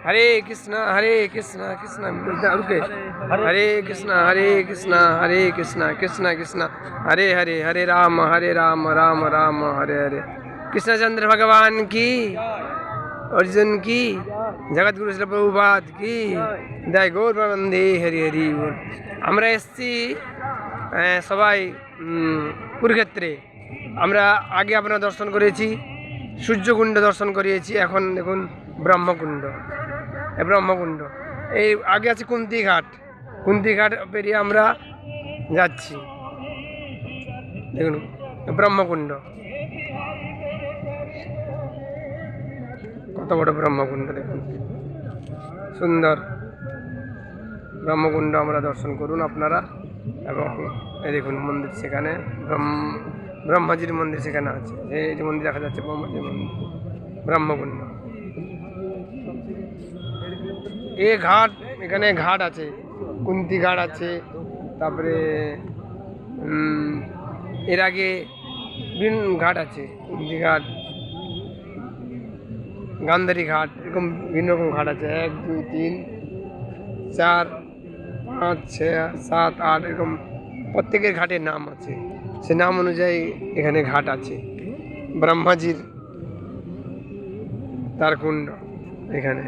हरे कृष्णा कृष्णा हरे कृष्णा हरे कृष्णा कृष्णा कृष्णा हरे हरे हरे राम राम राम हरे हरे। कृष्णचंद्र भगवान की, अर्जुन की, जगत गुरु श्री प्रभुपाद की जय। गौर बंदे हरि हरि बोल। আমরা এসছি সবাই কুরুক্ষেত্রে। আমরা আগে আপনারা দর্শন করেছি, সূর্যকুণ্ড দর্শন করিয়েছি, এখন দেখুন ব্রহ্মকুণ্ড। ব্রহ্মকুণ্ড এই আগে আছে কুন্তিঘাট, কুন্তিঘাট পেরিয়ে আমরা যাচ্ছি। দেখুন ব্রহ্মকুণ্ড, কত বড় ব্রহ্মকুণ্ড দেখুন, সুন্দর ব্রহ্মকুণ্ড আমরা দর্শন করুন আপনারা। এবং এই দেখুন মন্দির, সেখানে ব্রহ্মাজির মন্দির সেখানে আছে, এই যে মন্দির দেখা যাচ্ছে ব্রহ্মাজির মন্দির, ব্রহ্মকুণ্ড। এ ঘাট, এখানে ঘাট আছে, কুন্তি ঘাট আছে, তারপরে এর আগে বিভিন্ন ঘাট আছে, কুন্তি ঘাট, গান্ধারী ঘাট, এরকম বিভিন্ন রকম ঘাট আছে। 1 2 3 4 5 6 7 8 এরকম প্রত্যেকের ঘাটের নাম আছে, সে নাম অনুযায়ী এখানে ঘাট আছে। ব্রহ্মাজির তার কুণ্ড এখানে।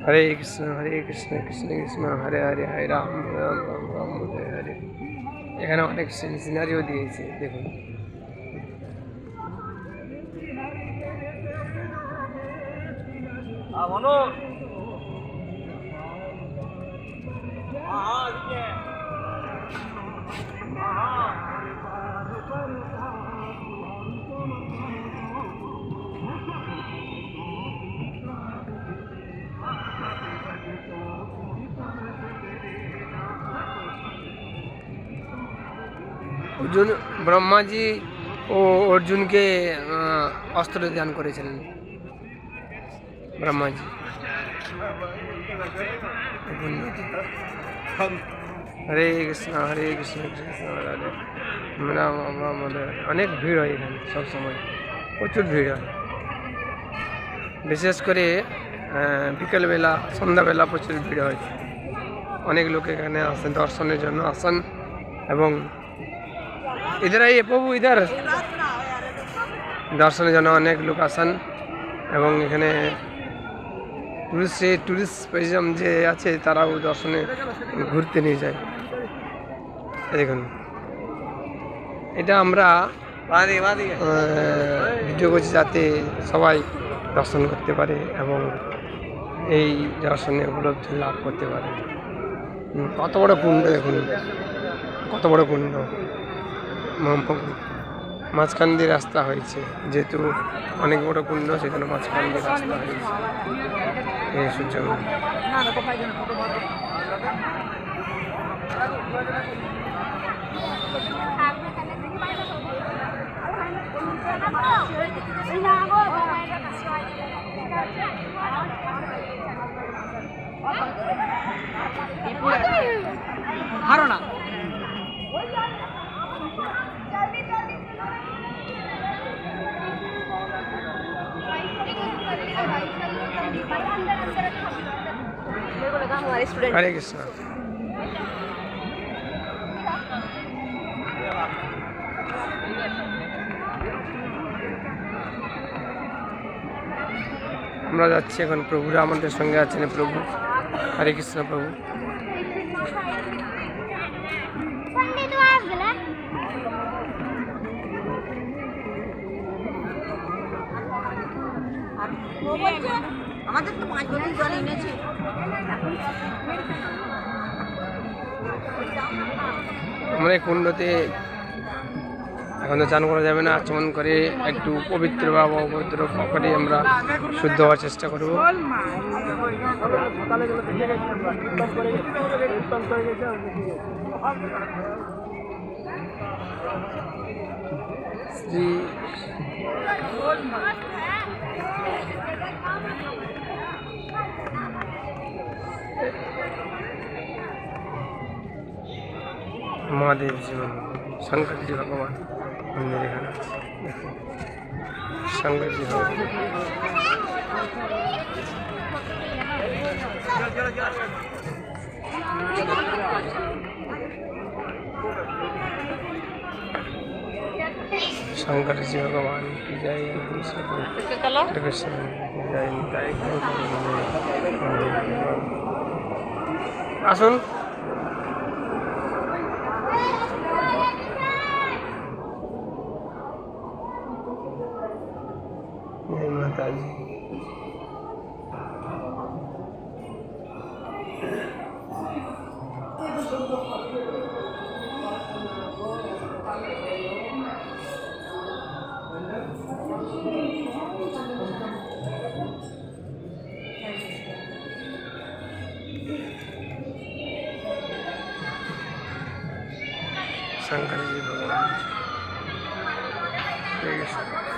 হরে কৃষ্ণ কৃষ্ণ কৃষ্ণ হরে হরে, হরে রাম রাম রাম হরে হরে। এখানে অনেক সিনারিও দিয়েছে দেখুন। অর্জুন, ব্রহ্মাজি ও অর্জুনকে অস্ত্র দান করেছিলেন ব্রহ্মাজি। হরে কৃষ্ণ কৃষ্ণ কৃষ্ণ হরে হরে, রাম রাম হরে হরে। অনেক ভিড় হয় এখানে, সবসময় প্রচুর ভিড় হয়, বিশেষ করে বিকেলবেলা সন্ধ্যাবেলা প্রচুর ভিড় হয়। অনেক লোক এখানে আসেন দর্শনের জন্য আসেন। এবং इधर आइए प्रभु, इधर দর্শনের জন্য অনেক লোক আসেন। এবং এখানে টুরিস্ট ট্যুরিজম যে আছে তারাও দর্শনে ঘুরতে নিয়ে যায়। দেখুন এটা আমরা ভিডিও করছি যাতে সবাই দর্শন করতে পারে এবং এই দর্শনে উপলব্ধি লাভ করতে পারে। কত বড় কুণ্ড দেখুন, কত বড় কুণ্ড, মাঝখান দিয়ে রাস্তা হয়েছে, যেহেতু অনেক বড় কুণ্ড সেজন্য মাঝখান দিয়ে রাস্তা হয়েছে। এই সূর্য ধারণা হরে কৃষ্ণ। আমরা যাচ্ছি এখন, প্রভুরা আমাদের সঙ্গে আছেন। প্রভু হরে কৃষ্ণ। প্রভু আমাদের তো 5 বোতল জল এনেছে। আমরা এই কুণ্ডতে এখন তো চান করা যাবে না, আচমন করে একটু পবিত্র বা অপবিত্র করে আমরা শুদ্ধ হওয়ার চেষ্টা করব। শ্রী महादेव जी मंदिर, शंकर जी भगवान मंदिर एखाने शंकर जी भगवान। शंकर जी भगवान की जय कृष्ण की जय निताई আসুন जय माता जी शंकर जी भगवान जय कृष्ण